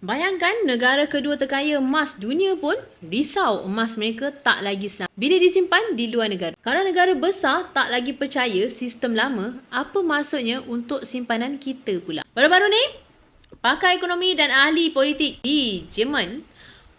Bayangkan negara kedua terkaya emas dunia pun risau emas mereka tak lagi selamat bila disimpan di luar negara. Kalau negara besar tak lagi percaya sistem lama, apa maksudnya untuk simpanan kita pula? Baru-baru ni, pakar ekonomi dan ahli politik di Jerman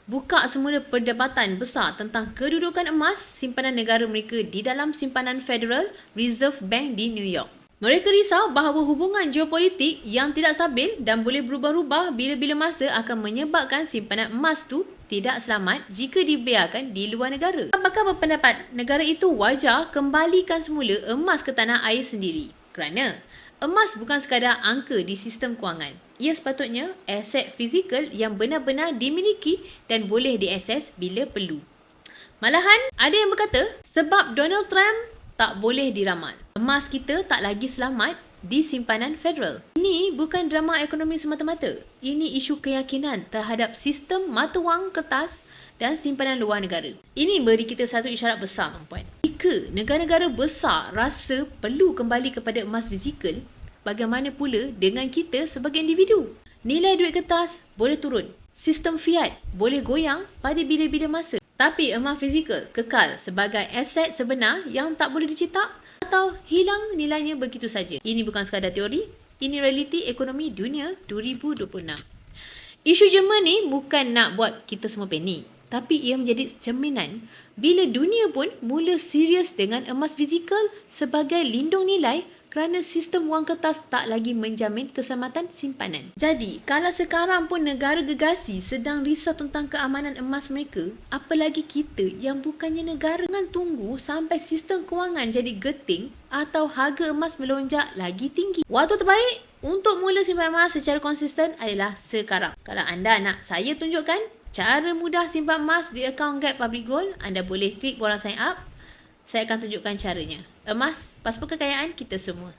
buka semula perdebatan besar tentang kedudukan emas simpanan negara mereka di dalam simpanan Federal Reserve Bank di New York. Mereka risau bahawa hubungan geopolitik yang tidak stabil dan boleh berubah-ubah bila-bila masa akan menyebabkan simpanan emas tu tidak selamat jika dibiarkan di luar negara. Apakah berpendapat negara itu wajar kembalikan semula emas ke tanah air sendiri? Kerana emas bukan sekadar angka di sistem kewangan. Ia sepatutnya aset fizikal yang benar-benar dimiliki dan boleh diakses bila perlu. Malahan, ada yang berkata sebab Donald Trump tak boleh diramal, emas kita tak lagi selamat di simpanan federal. Ini bukan drama ekonomi semata-mata. Ini isu keyakinan terhadap sistem mata wang kertas dan simpanan luar negara. Ini beri kita satu isyarat besar, tuan-puan. Jika negara-negara besar rasa perlu kembali kepada emas fizikal, bagaimana pula dengan kita sebagai individu? Nilai duit kertas boleh turun. Sistem fiat boleh goyang pada bila-bila masa. Tapi emas fizikal kekal sebagai aset sebenar yang tak boleh dicetak atau hilang nilainya begitu saja. Ini bukan sekadar teori, ini realiti ekonomi dunia 2026. Isu Jerman ni bukan nak buat kita semua panik, tapi ia menjadi cerminan bila dunia pun mula serius dengan emas fizikal sebagai lindung nilai kerana sistem wang kertas tak lagi menjamin keselamatan simpanan. Jadi, kalau sekarang pun negara gegasi sedang risau tentang keamanan emas mereka, apalagi kita yang bukannya negara. Jangan tunggu sampai sistem kewangan jadi geting atau harga emas melonjak lagi tinggi. Waktu terbaik untuk mula simpan emas secara konsisten adalah sekarang. Kalau anda nak saya tunjukkan cara mudah simpan emas di akaun Gap Public Gold, anda boleh klik borang sign up. Saya akan tunjukkan caranya. Emas, pasport kekayaan kita semua.